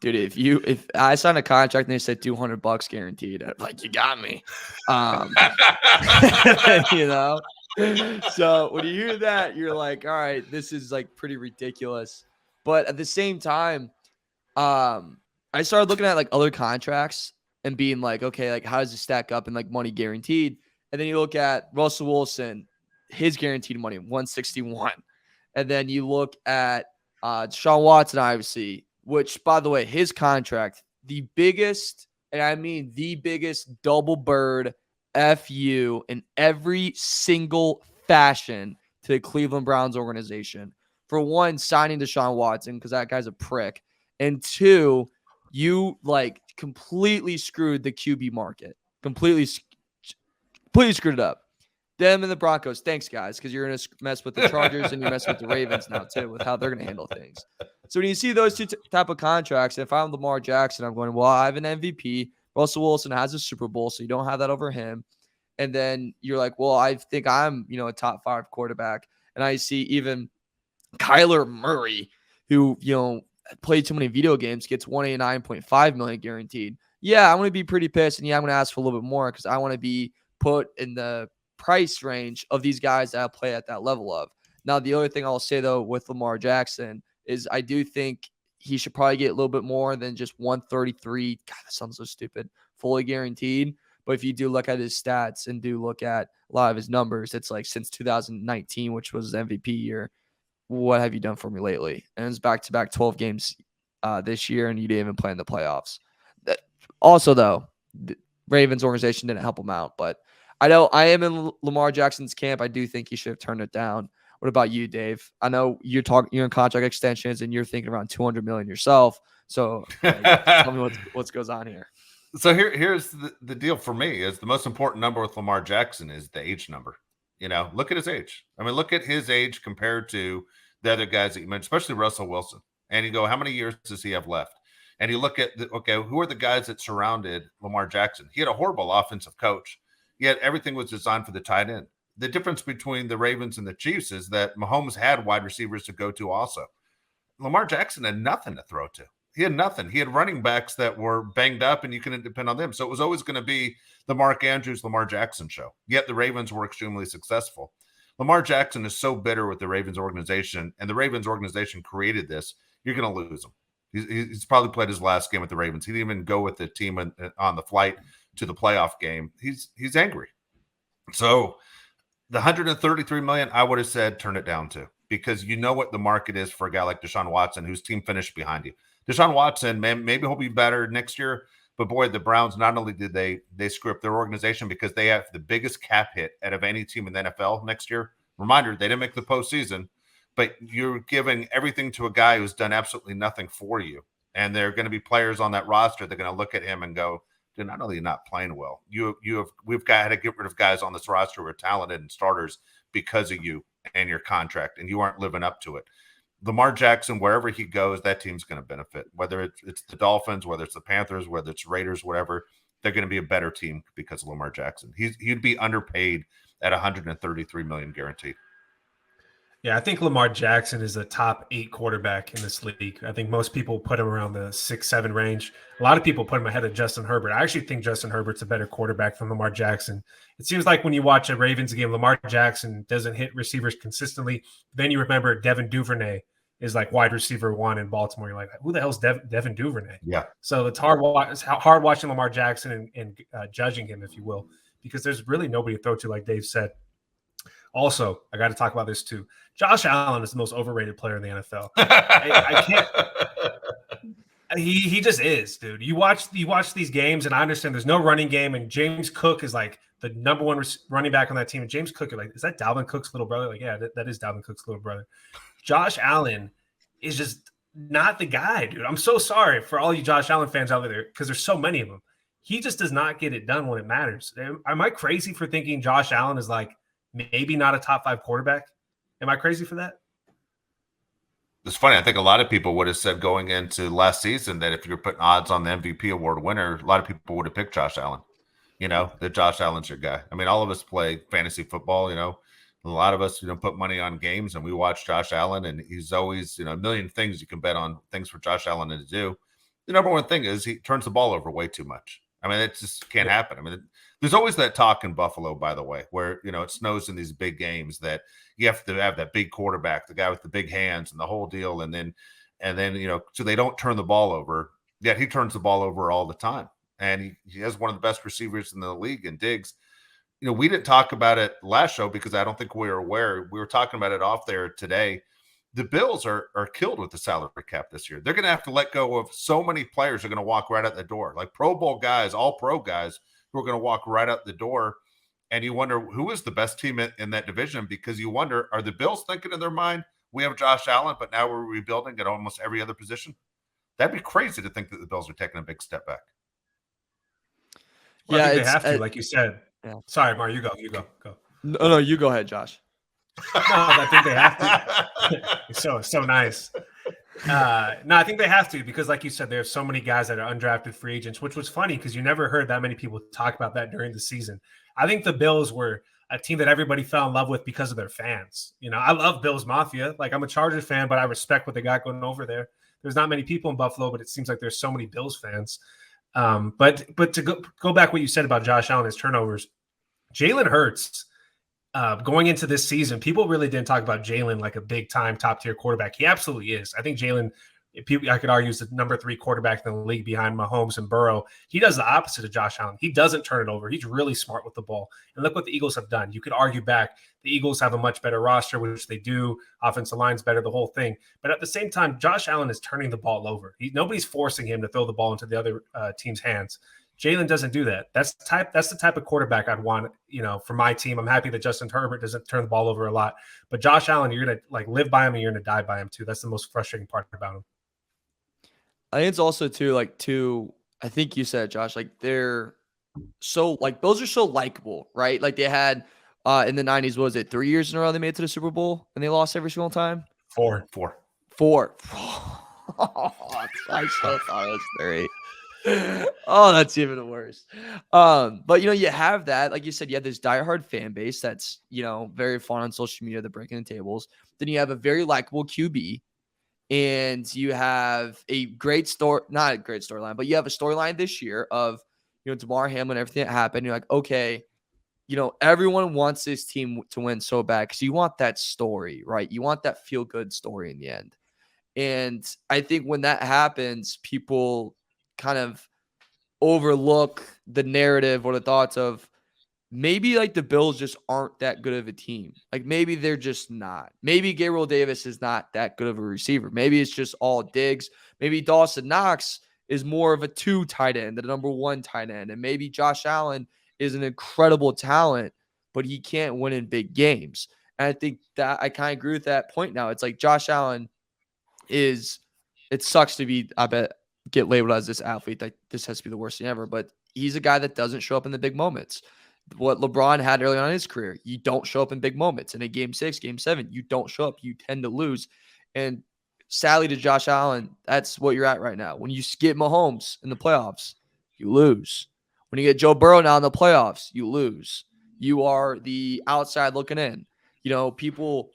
dude, if I signed a contract and they said $200 guaranteed, I'd like, you got me. So when you hear that, you're like, all right, this is like pretty ridiculous. But at the same time, I started looking at like other contracts and being like, okay, like how does it stack up in like money guaranteed? And then you look at Russell Wilson, his guaranteed money, 161. And then you look at Deshaun Watson, obviously, which, by the way, his contract, the biggest, and I mean the biggest double bird FU in every single fashion to the Cleveland Browns organization. For one, signing Deshaun Watson, because that guy's a prick. And two, you like completely screwed the QB market. Completely screwed it up. Them and the Broncos, thanks, guys, because you're going to mess with the Chargers and you're messing with the Ravens now, too, with how they're going to handle things. So when you see those two type of contracts, if I'm Lamar Jackson, I'm going, well, I have an MVP. Russell Wilson has a Super Bowl, so you don't have that over him. And then you're like, well, I think I'm, a top 5 quarterback. And I see even Kyler Murray, who, played too many video games, gets $189.5 million guaranteed. Yeah, I'm going to be pretty pissed. And yeah, I'm going to ask for a little bit more because I want to be put in the price range of these guys that play at that level of. Now, the other thing I'll say, though, with Lamar Jackson is I do think he should probably get a little bit more than just 133. God, that sounds so stupid. Fully guaranteed. But if you do look at his stats and do look at a lot of his numbers, it's like since 2019, which was his MVP year, what have you done for me lately? And it's back-to-back 12 games this year, and you didn't even play in the playoffs. Also, though, the Ravens organization didn't help him out. But I know I am in Lamar Jackson's camp. I do think he should have turned it down. What about you, Dave? I know you're in contract extensions, and you're thinking around $200 million yourself. So tell me what goes on here. So here's the deal for me is the most important number with Lamar Jackson is the age number. Look at his age. I mean, look at his age compared to the other guys that you mentioned, especially Russell Wilson. And you go, how many years does he have left? And you look at, who are the guys that surrounded Lamar Jackson? He had a horrible offensive coach, yet everything was designed for the tight end. The difference between the Ravens and the Chiefs is that Mahomes had wide receivers to go to also. Lamar Jackson had nothing to throw to. He had nothing. He had running backs that were banged up, and you couldn't depend on them. So it was always going to be the Mark Andrews, Lamar Jackson show. Yet the Ravens were extremely successful. Lamar Jackson is so bitter with the Ravens organization, and the Ravens organization created this. You're going to lose him. He's probably played his last game with the Ravens. He didn't even go with the team on the flight to the playoff game. He's angry. So the $133 million, I would have said turn it down to, because you know what the market is for a guy like Deshaun Watson, whose team finished behind you. Deshaun Watson, man, maybe he'll be better next year, but boy, the Browns, not only did they screw up their organization because they have the biggest cap hit out of any team in the NFL next year. Reminder, they didn't make the postseason, but you're giving everything to a guy who's done absolutely nothing for you. And there are going to be players on that roster that are going to look at him and go, dude, not only are you not playing well, we've got to get rid of guys on this roster who are talented and starters because of you and your contract, and you aren't living up to it. Lamar Jackson, wherever he goes, that team's going to benefit. Whether it's the Dolphins, whether it's the Panthers, whether it's Raiders, whatever, they're going to be a better team because of Lamar Jackson. He'd be underpaid at $133 million guaranteed. Yeah, I think Lamar Jackson is a top 8 quarterback in this league. I think most people put him around the 6-7 range. A lot of people put him ahead of Justin Herbert. I actually think Justin Herbert's a better quarterback than Lamar Jackson. It seems like when you watch a Ravens game, Lamar Jackson doesn't hit receivers consistently. Then you remember Devin Duvernay is like wide receiver 1 in Baltimore. You're like, who the hell's Devin Duvernay? Yeah. So it's hard watching Lamar Jackson and judging him, if you will, because there's really nobody to throw to, like Dave said. Also, I got to talk about this too. Josh Allen is the most overrated player in the NFL. I can't. He just is, dude. You watch these games, and I understand there's no running game, and James Cook is like the number one running back on that team. And James Cook, you're like, is that Dalvin Cook's little brother? Like, yeah, that is Dalvin Cook's little brother. Josh Allen is just not the guy, dude. I'm so sorry for all you Josh Allen fans out there because there's so many of them. He just does not get it done when it matters. Am I crazy for thinking Josh Allen is like maybe not a top 5 quarterback? Am I crazy for that? It's funny. I think a lot of people would have said going into last season that if you're putting odds on the MVP award winner, a lot of people would have picked Josh Allen. That Josh Allen's your guy. I mean, all of us play fantasy football, a lot of us, put money on games, and we watch Josh Allen, and he's always, a million things you can bet on things for Josh Allen to do. The number one thing is he turns the ball over way too much. I mean, it just can't happen. I mean, there's always that talk in Buffalo, by the way, where, it snows in these big games that you have to have that big quarterback, the guy with the big hands and the whole deal. And then And then, so they don't turn the ball over. Yet he turns the ball over all the time. And he has one of the best receivers in the league in Diggs. We didn't talk about it last show because I don't think we were aware. We were talking about it off there today. The Bills are killed with the salary cap this year. They're going to have to let go of so many players who are going to walk right out the door, like Pro Bowl guys, all pro guys who are going to walk right out the door. And you wonder who is the best team in that division, because you wonder, are the Bills thinking in their mind, we have Josh Allen, but now we're rebuilding at almost every other position? That'd be crazy to think that the Bills are taking a big step back. Well, I think they have to, like you said. Yeah. Sorry, Mario, you go. No, you go ahead, Josh. No, I think they have to. so nice. No, I think they have to, because like you said, there's so many guys that are undrafted free agents, which was funny because you never heard that many people talk about that during the season. I think the Bills were a team that everybody fell in love with because of their fans. I love Bills Mafia. Like, I'm a Chargers fan, but I respect what they got going over there. There's not many people in Buffalo, but it seems like there's so many Bills fans. But to go back what you said about Josh Allen, his turnovers, Jalen Hurts, going into this season, people really didn't talk about Jalen like a big time top tier quarterback. He absolutely is. I think Jalen, I could argue, is the number 3 quarterback in the league behind Mahomes and Burrow. He does the opposite of Josh Allen. He doesn't turn it over. He's really smart with the ball. And look what the Eagles have done. You could argue back, the Eagles have a much better roster, which they do. Offensive line's better, the whole thing. But at the same time, Josh Allen is turning the ball over. Nobody's forcing him to throw the ball into the other team's hands. Jalen doesn't do that. That's the type of quarterback I'd want, for my team. I'm happy that Justin Herbert doesn't turn the ball over a lot. But Josh Allen, you're going to live by him and you're going to die by him too. That's the most frustrating part about him. I think it's also I think you said, Josh, they're so Bills are so likable, right? Like they had in the 90s, what was it, 3 years in a row they made it to the Super Bowl and they lost every single time? Four. I so thought it was 3. Oh, that's even worse. But you have that, like you said, you have this diehard fan base that's very fun on social media, they're breaking the tables. Then you have a very likable QB, and you have a not a great storyline, but you have a storyline this year of Damar Hamlin, everything that happened. You're like, okay, everyone wants this team to win so bad because you want that story, right? You want that feel good story in the end. And I think when that happens, people kind of overlook the narrative or the thoughts of maybe the Bills just aren't that good of a team. Like maybe they're just not. Maybe Gabriel Davis is not that good of a receiver. Maybe it's just all Diggs. Maybe Dawson Knox is more of a 2 tight end than a number 1 tight end. And maybe Josh Allen is an incredible talent, but he can't win in big games. And I think that I kind of agree with that point now. It's like Josh Allen it sucks to be, get labeled as this athlete, like this has to be the worst thing ever, but he's a guy that doesn't show up in the big moments. What LeBron had early on in his career, you don't show up in big moments. In a game 6, game 7, you don't show up, you tend to lose. And sadly to Josh Allen, that's what you're at right now. When you skip Mahomes in the playoffs, you lose. When you get Joe Burrow now in the playoffs, you lose. You are the outside looking in. People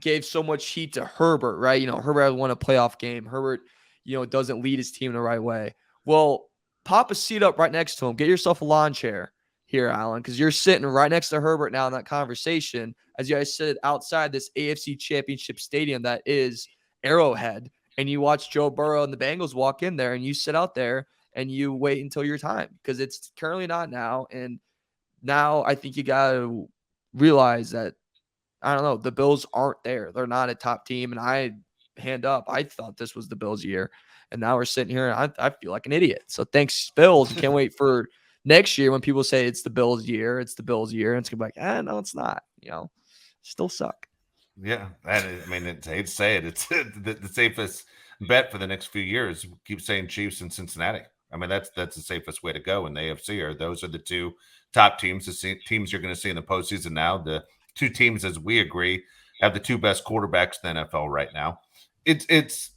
gave so much heat to Herbert, right? Herbert won a playoff game. Herbert, doesn't lead his team the right way. Well, pop a seat up right next to him. Get yourself a lawn chair here, Alan, because you're sitting right next to Herbert now in that conversation. As you guys said, outside this AFC Championship stadium that is Arrowhead, and you watch Joe Burrow and the Bengals walk in there, and you sit out there and you wait until your time, because it's currently not now. And now I think you got to realize that, I don't know, the Bills aren't there. They're not a top team. And I thought this was the Bills' year. And now we're sitting here and I feel like an idiot. So thanks, Bills. Can't wait for next year when people say it's the Bills' year. It's the Bills' year. And it's going to be like, no, it's not. Still suck. Yeah. I mean, I hate to say it. It's the safest bet for the next few years. Keep saying Chiefs and Cincinnati. I mean, that's the safest way to go in the AFC. Those are the 2 top teams, the teams you're going to see in the postseason now. The 2 teams, as we agree, have the 2 best quarterbacks in the NFL right now. It's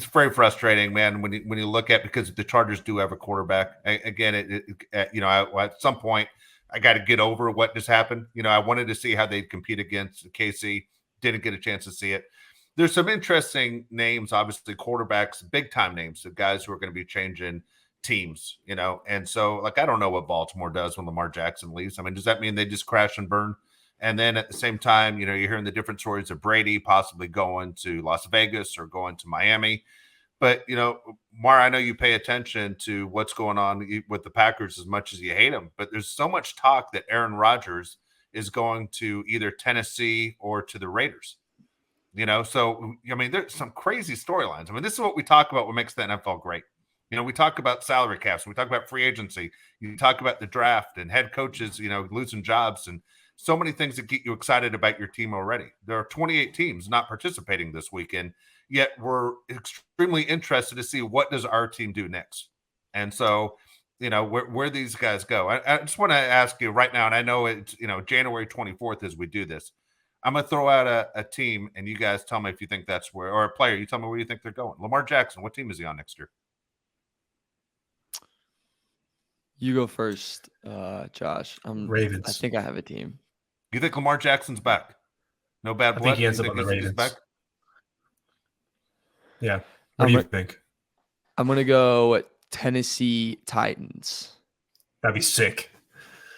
very frustrating, man, when you look at, because the Chargers do have a quarterback. At some point, I got to get over what just happened. I wanted to see how they'd compete against KC. Didn't get a chance to see it. There's some interesting names, obviously quarterbacks, big time names of guys who are going to be changing teams, and so I don't know what Baltimore does when Lamar Jackson leaves. I mean, does that mean they just crash and burn And then at the same time, you're hearing the different stories of Brady possibly going to Las Vegas or going to Miami. But, Mar, I know you pay attention to what's going on with the Packers as much as you hate them. But there's so much talk that Aaron Rodgers is going to either Tennessee or to the Raiders. So, there's some crazy storylines. This is what we talk about what makes the NFL great. We talk about salary caps. We talk about free agency. You talk about the draft and head coaches, losing jobs and so many things that get you excited about your team already. There are 28 teams not participating this weekend, yet we're extremely interested to see what does our team do next. And so, where these guys go. I just want to ask you right now, and I know it's, January 24th as we do this. I'm going to throw out a team, and you guys tell me if you think that's where, or a player, you tell me where you think they're going. Lamar Jackson, what team is he on next year? You go first, Josh. Ravens. I think I have a team. You think Lamar Jackson's back? No bad blood? I think he ends up on the Ravens. Back? Yeah. What do you think? I'm going to go Tennessee Titans. That'd be sick.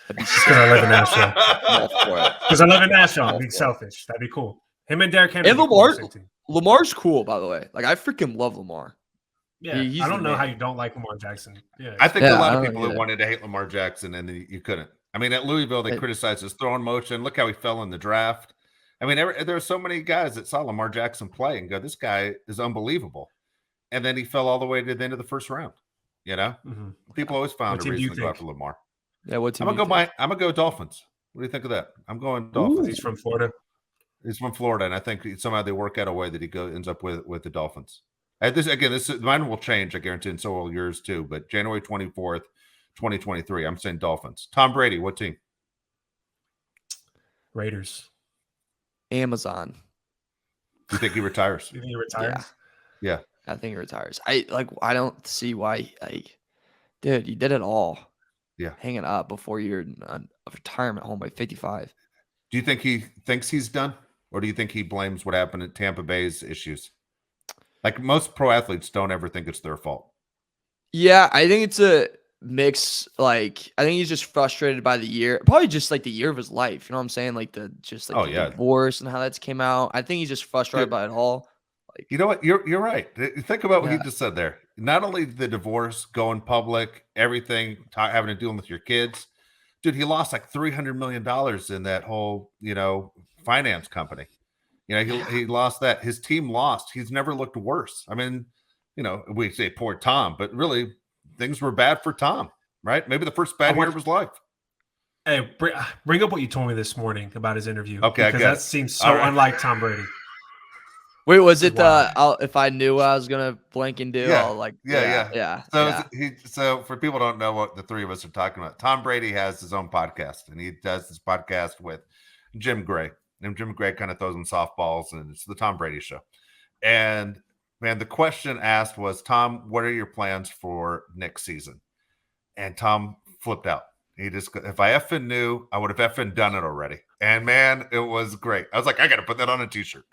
Because I live in Nashville. Because I live in Nashville. I'm being selfish. That'd be cool. Him and Derrick Henry. And Lamar's cool, by the way. Like, I freaking love Lamar. Yeah, I don't know how you don't like Lamar Jackson. Yeah, I think a lot of people that wanted to hate Lamar Jackson, and you couldn't. At Louisville, they criticized his throwing motion. Look how he fell in the draft. There are so many guys that saw Lamar Jackson play and go, this guy is unbelievable. And then he fell all the way to the end of the first round. People always found a reason to go after Lamar. Yeah, what team? I'm gonna go Dolphins. What do you think of that? I'm going Dolphins. He's from Florida. He's from Florida, and I think somehow they work out a way that he ends up with the Dolphins. This mine will change, I guarantee, and so will yours too. But January 24th, 2023, I'm saying Dolphins. Tom Brady, what team? Raiders. Amazon. You think he retires? You think he retires? Yeah. I think he retires. I don't see why. Dude, you did it all. Yeah. Hanging up before you're in a retirement home by 55. Do you think he thinks he's done? Or do you think he blames what happened at Tampa Bay's issues? Like most pro athletes don't ever think it's their fault. Yeah, I think it's a mix. Like, I think he's just frustrated by the year. Probably just like the year of his life. You know what I'm saying? Like the divorce and how that's came out. I think he's just frustrated by it all. Like, you know what? You're right. Think about what he just said there. Not only the divorce, going public, everything, having to deal with your kids. Dude, he lost like $300 million in that whole, finance company. He lost that. His team lost. He's never looked worse. We say poor Tom, but really things were bad for Tom, right? Maybe the first bad year of his life. Hey, bring up what you told me this morning about his interview. Okay, because that seems so unlike Tom Brady. Wait, was it if I knew what I was gonna blank and do? Yeah. So for people who don't know what the three of us are talking about, Tom Brady has his own podcast, and he does this podcast with Jim Gray. And Jim Gray kind of throws him softballs, and it's the Tom Brady show. And man, the question asked was, Tom, what are your plans for next season? And Tom flipped out. He just, if I effing knew, I would have effing done it already. And man, it was great. I was like, I got to put that on a t-shirt.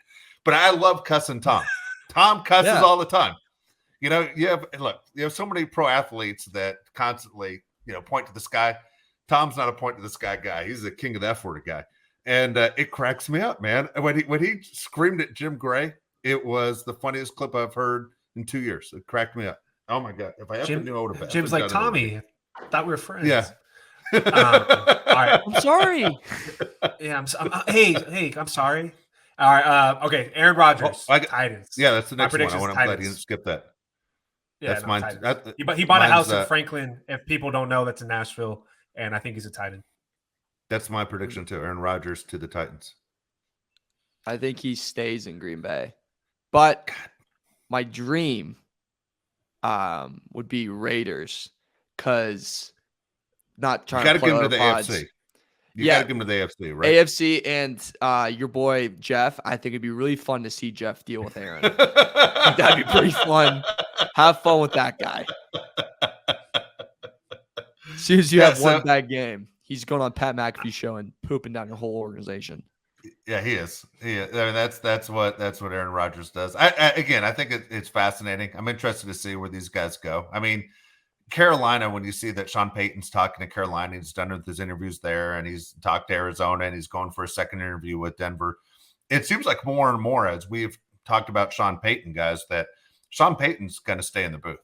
But I love cussing Tom. Tom cusses all the time. You have so many pro athletes that constantly, point to the sky. Tom's not a point to the sky guy. He's the king of the F word guy. And it cracks me up, man. When he screamed at Jim Gray, it was the funniest clip I've heard in 2 years. It cracked me up. Oh my God. If I ever knew, I would have. Jim's like, Tommy, I thought we were friends. Yeah. All right. I'm sorry. Yeah. I'm sorry. All right. Okay. Aaron Rodgers. Titans. Yeah, that's the next one. I'm glad he didn't skip that. Yeah, that's mine. He bought a house in Franklin. If people don't know, that's in Nashville, and I think he's a Titan. That's my prediction too. Aaron Rodgers to the Titans. I think he stays in Green Bay, but my dream would be Raiders, because not trying to give him to the AFC. You got to give him to the AFC, right? AFC and your boy Jeff. I think it'd be really fun to see Jeff deal with Aaron. That'd be pretty fun. Have fun with that guy. As soon as you have one bad game, he's going on Pat McAfee show and pooping down your whole organization. Yeah, he is. That's what Aaron Rodgers does. I think it's fascinating. I'm interested to see where these guys go. Carolina, when you see that Sean Payton's talking to Carolina, he's done his interviews there, and he's talked to Arizona, and he's going for a second interview with Denver. It seems like more and more, as we've talked about Sean Payton, guys, that Sean Payton's going to stay in the booth.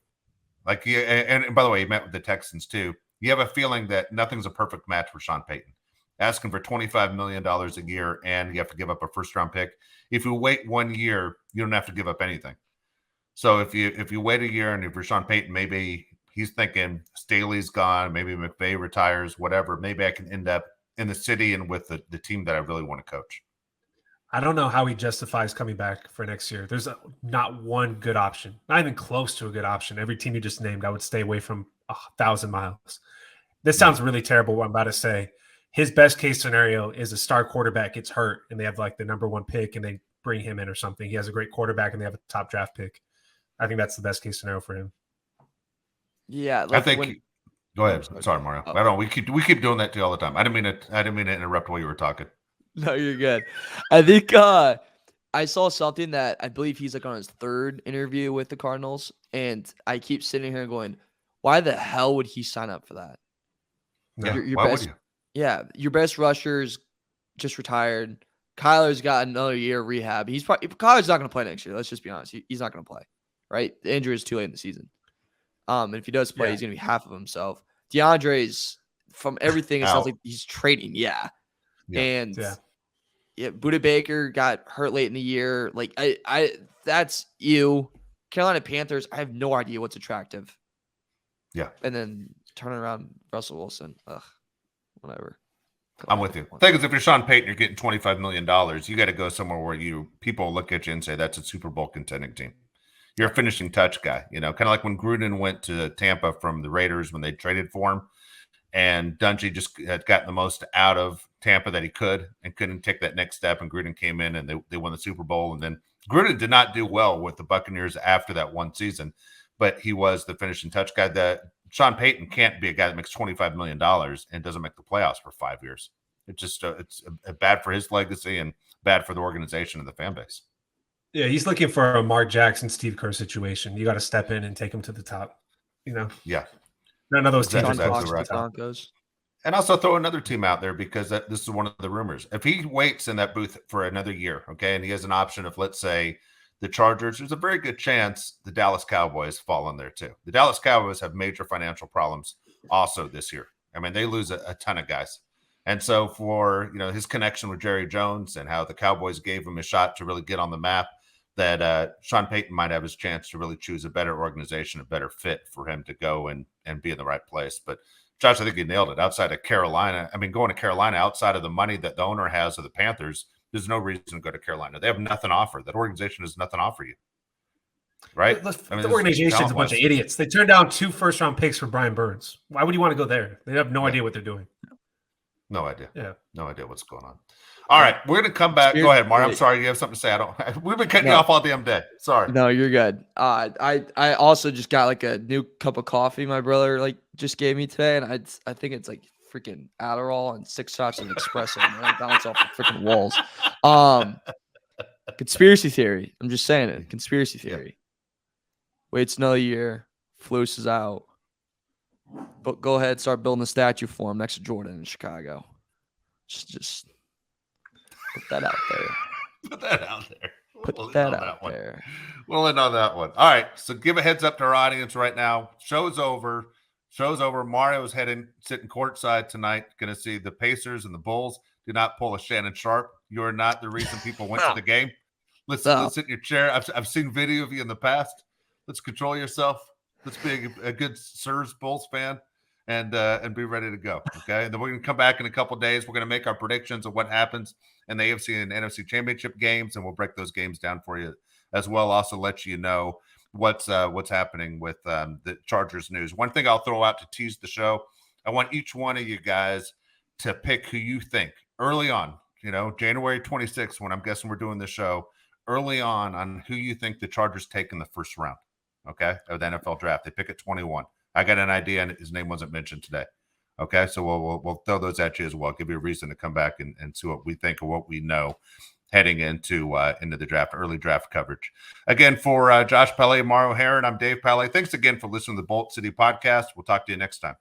Like, and by the way, he met with the Texans too. You have a feeling that nothing's a perfect match for Sean Payton. Asking for $25 million a year, and you have to give up a first-round pick. If you wait 1 year, you don't have to give up anything. So if you wait a year, and if you're Sean Payton, maybe he's thinking Staley's gone, maybe McVay retires, whatever. Maybe I can end up in the city and with the team that I really want to coach. I don't know how he justifies coming back for next year. There's not one good option, not even close to a good option. Every team you just named, I would stay away from 1,000 miles. This sounds really terrible, what I'm about to say. His best case scenario is a star quarterback gets hurt and they have like the number 1 pick and they bring him in or something. He has a great quarterback and they have a top draft pick. I think that's the best case scenario for him. Yeah, I think. Go ahead. Sorry, Mario. I don't. We keep doing that to you all the time. I didn't mean to interrupt while you were talking. No, you're good. I think I saw something that I believe he's like on his 3rd interview with the Cardinals, and I keep sitting here going, why the hell would he sign up for that? Yeah, your why best, would you? Yeah, your best rusher's just retired. Kyler's got another year of rehab. Kyler's not going to play next year. Let's just be honest. He's not going to play, right? The injury is too late in the season. And if he does play, he's going to be half of himself. DeAndre's, from everything, it sounds like he's trading. Yeah. And Budda Baker got hurt late in the year. Like I that's you. Carolina Panthers, I have no idea what's attractive. Yeah. And then turning around Russell Wilson. Whatever. I'm with you. The thing is, if you're Sean Payton, you're getting $25 million. You got to go somewhere where people look at you and say that's a Super Bowl contending team. You're a finishing touch guy, kind of like when Gruden went to Tampa from the Raiders when they traded for him, and Dungy just had gotten the most out of Tampa that he could and couldn't take that next step. And Gruden came in and they won the Super Bowl. And then Gruden did not do well with the Buccaneers after that one season, but he was the finishing touch guy. That Sean Payton can't be a guy that makes $25 million and doesn't make the playoffs for 5 years. It's just it's bad for his legacy and bad for the organization and the fan base. Yeah, he's looking for a Lamar Jackson, Steve Kerr situation. You got to step in and take him to the top. Yeah. None of those teams That's are exactly right. Broncos. And also throw another team out there because this is one of the rumors. If he waits in that booth for another year, okay, and he has an option of, let's say, the Chargers, there's a very good chance the Dallas Cowboys fall in there too. The Dallas Cowboys have major financial problems also this year. I mean, they lose a ton of guys. And so for, his connection with Jerry Jones and how the Cowboys gave him a shot to really get on the map, that Sean Payton might have his chance to really choose a better organization, a better fit for him to go and be in the right place. But Josh, I think you nailed it. Outside of Carolina, going to Carolina outside of the money that the owner has of the Panthers, there's no reason to go to Carolina. They have nothing to offer. That organization has nothing to offer you. Right? The organization's a bunch of idiots. They turned down 2 first-round picks for Brian Burns. Why would you want to go there? They have no idea what they're doing. No idea. Yeah. No idea what's going on. All right. We're going to come back. Go ahead, Mario. I'm sorry. You have something to say. We've been cutting you off all damn day. Sorry. No, you're good. I also just got like a new cup of coffee my brother just gave me today. And I think it's like freaking Adderall and 6 shots of espresso. And I bounce off the freaking walls. Conspiracy theory. I'm just saying it. Conspiracy theory. Waits another year. Flus is out. But go ahead, start building a statue for him next to Jordan in Chicago. Just put that out there. Put that out there. Put that out there. We'll end on that one. All right. So give a heads up to our audience right now. Show's over. Mario's sitting courtside tonight. Going to see the Pacers and the Bulls. Do not pull a Shannon Sharp. You are not the reason people went to the game. Let's sit in your chair. I've seen video of you in the past. Let's control yourself. Let's be a good Sirs Bulls fan and be ready to go. Okay. And then we're going to come back in a couple of days. We're going to make our predictions of what happens in the AFC and NFC championship games, and we'll break those games down for you as well. Also let you know what's happening with the Chargers news. One thing I'll throw out to tease the show. I want each one of you guys to pick who you think early on, January 26th, when I'm guessing we're doing the show, early on who you think the Chargers take in the first round. Okay, of the NFL draft. They pick at 21. I got an idea, and his name wasn't mentioned today. Okay, so we'll throw those at you as well. Give you a reason to come back and see what we think or what we know. heading into the draft, early draft coverage. Again, for Josh Palet, Mario Herron, I'm Dave Palet. Thanks again for listening to the Bolt City podcast. We'll talk to you next time.